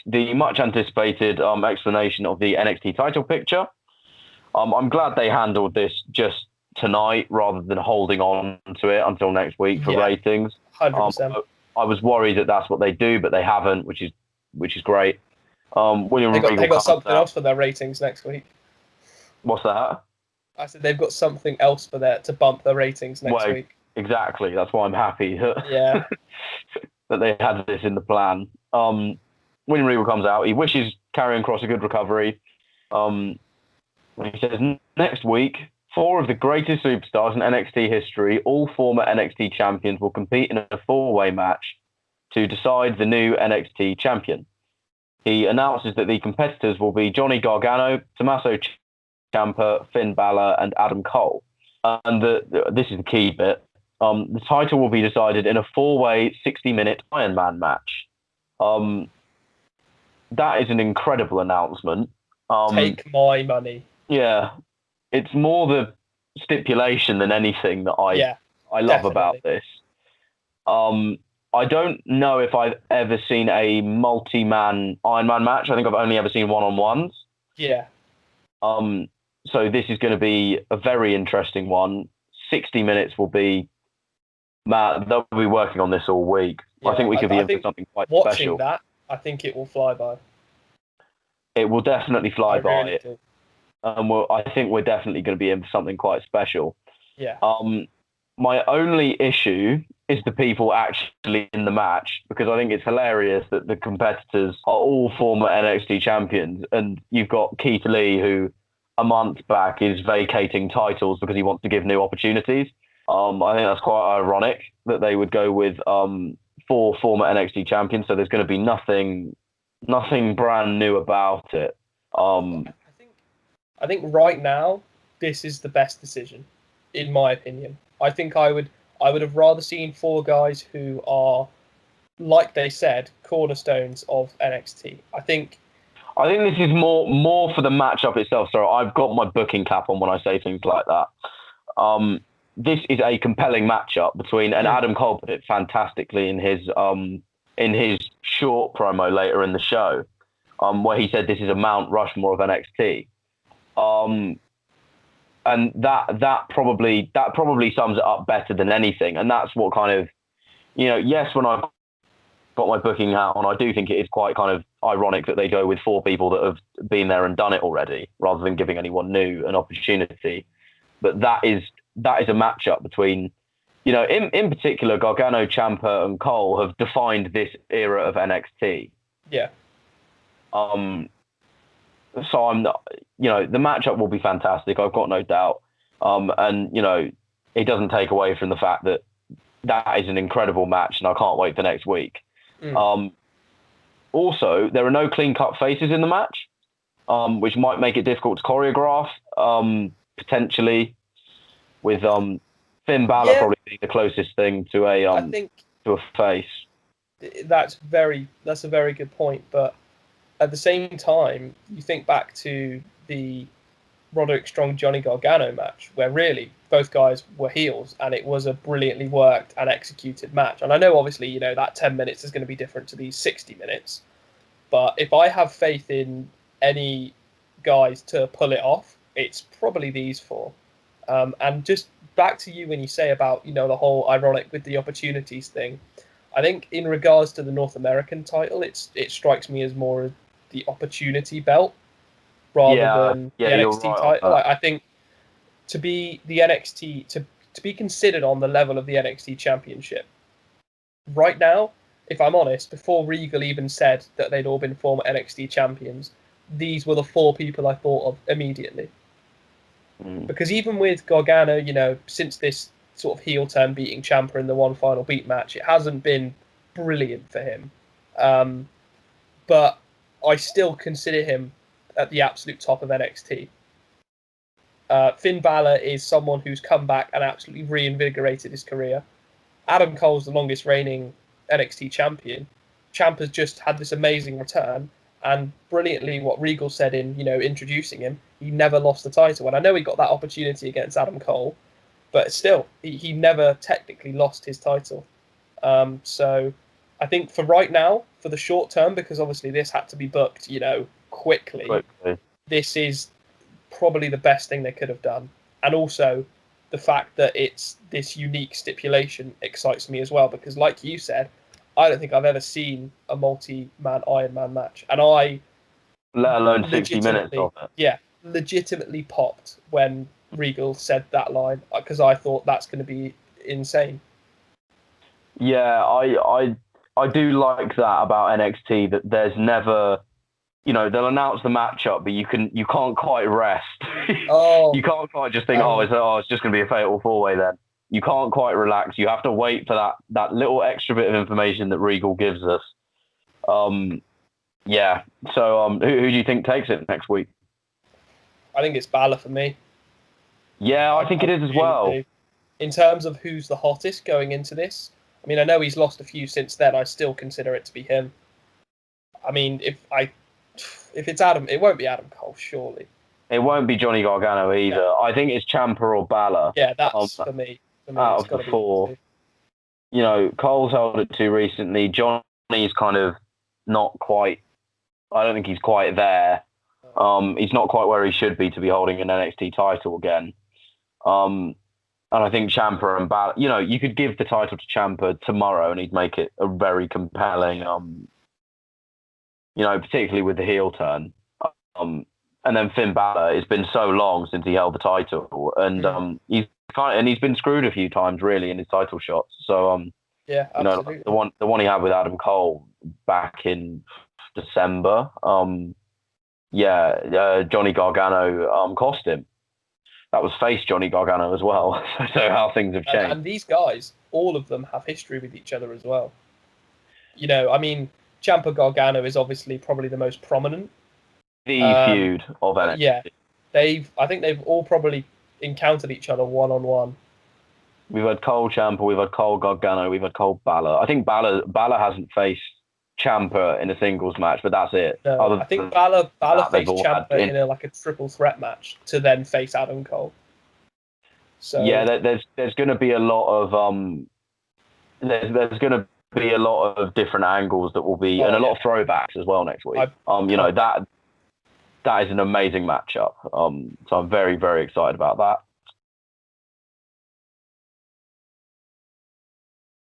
released the much anticipated explanation of the NXT title picture. I'm glad they handled this just tonight rather than holding on to it until next week for ratings. 100%. I was worried that that's what they do, but they haven't, which is great. William Regal they got something else for their ratings next week. What's that? I said they've got something else for to bump their ratings next week. Exactly. That's why I'm happy that they had this in the plan. William Regal comes out. He wishes Karrion Kross a good recovery. He says, next week, 4 of the greatest superstars in NXT history, all former NXT champions, will compete in a 4-way match to decide the new NXT champion. He announces that the competitors will be Johnny Gargano, Tommaso Ciampa, Finn Balor, and Adam Cole. And this is the key bit. The title will be decided in a 4-way, 60-minute Iron Man match. That is an incredible announcement. Take my money. Yeah, it's more the stipulation than anything that I love about this. I don't know if I've ever seen a multi-man Iron Man match. I think I've only ever seen one-on-ones. Yeah. So this is going to be a very interesting one. 60 minutes will be... they'll be working on this all week. Yeah, I think we could be in for something quite special. Watching that, I think it will fly by. It will definitely fly by. Really do. I think we're definitely going to be in for something quite special. Yeah. My only issue is the people actually in the match, because I think it's hilarious that the competitors are all former NXT champions, and you've got Keith Lee, who a month back is vacating titles because he wants to give new opportunities. I think that's quite ironic that they would go with 4 former NXT champions, so there's going to be nothing brand new about it. I think right now this is the best decision, in my opinion. I think I would have rather seen 4 guys who are, like they said, cornerstones of NXT. I think this is more for the matchup itself. So I've got my booking cap on when I say things like that. This is a compelling matchup between, and Adam Cole put it fantastically in his short promo later in the show, where he said this is a Mount Rushmore of NXT. And that probably sums it up better than anything. And that's what kind of, yes, when I got my booking hat on, I do think it is quite kind of ironic that they go with 4 people that have been there and done it already, rather than giving anyone new an opportunity. But that is a matchup between, in particular, Gargano, Ciampa, and Cole have defined this era of NXT. Yeah. So I'm not, the matchup will be fantastic. I've got no doubt. And it doesn't take away from the fact that is an incredible match, and I can't wait for next week. Also, there are no clean-cut faces in the match, which might make it difficult to choreograph, potentially, with Finn Balor probably being the closest thing to to a face. That's a very good point, but at the same time, you think back to the Roderick Strong Johnny Gargano match, where really both guys were heels, and it was a brilliantly worked and executed match. And I know, obviously, that 10 minutes is going to be different to these 60 minutes, but if I have faith in any guys to pull it off, it's probably these 4. And just back to you when you say about the whole ironic with the opportunities thing, I think in regards to the North American title, it strikes me as more the opportunity belt rather than the NXT title. I think to be the NXT to be considered on the level of the NXT championship right now, if I'm honest, before Regal even said that they'd all been former NXT champions, these were the 4 people I thought of immediately. Because even with Gargano, since this sort of heel turn beating Ciampa in the one final beat match, it hasn't been brilliant for him. But I still consider him at the absolute top of NXT. Finn Balor is someone who's come back and absolutely reinvigorated his career. Adam Cole's the longest reigning NXT champion. Ciampa's just had this amazing return, and brilliantly what Regal said in, introducing him, he never lost the title. And I know he got that opportunity against Adam Cole, but still, he never technically lost his title. So I think for right now, for the short term, because obviously this had to be booked, quickly. This is probably the best thing they could have done. And also, the fact that it's this unique stipulation excites me as well, because like you said, I don't think I've ever seen a multi-man Iron Man match. And I... Let alone 60 minutes of it. Yeah, legitimately popped when Regal said that line, because I thought that's going to be insane. Yeah, I do like that about NXT, that there's never... they'll announce the matchup, but you can't quite rest. Oh, you can't quite just think, it's just going to be a fatal four-way then. You can't quite relax. You have to wait for that little extra bit of information that Regal gives us. Yeah. So who do you think takes it next week? I think it's Balor for me. Yeah, I think it is as well. Do. In terms of who's the hottest going into this, I mean, I know he's lost a few since then. I still consider it to be him. I mean, if it's Adam, it won't be Adam Cole, surely. It won't be Johnny Gargano either. No. I think it's Ciampa or Balor. Yeah, that's for me. Out of the four. Cole's held it 2 recently. Johnny's kind of not quite... I don't think he's quite there. He's not quite where he should be to be holding an NXT title again. And I think Ciampa and Balor... you could give the title to Ciampa tomorrow and he'd make it a very compelling... particularly with the heel turn. And then Finn Balor, it's been so long since he held the title, and he's been screwed a few times really in his title shots. So yeah, absolutely. the one he had with Adam Cole back in December, Johnny Gargano cost him. That was face Johnny Gargano as well. So how things have changed. And these guys, all of them have history with each other as well. I mean, Ciampa Gargano is obviously probably the most prominent. The feud of NXT. Yeah, I think they've all probably encountered each other one-on-one. We've had Cole Ciampa, we've had Cole Gargano, we've had Cole Balor. I think Balor hasn't faced Ciampa in a singles match, but that's it. No, I think Balor faced Ciampa in a triple threat match to then face Adam Cole. So yeah, there's going to be a lot of there's going to be a lot of different angles that will be, and a lot of throwbacks as well next week. That is an amazing matchup. So I'm very, very excited about that.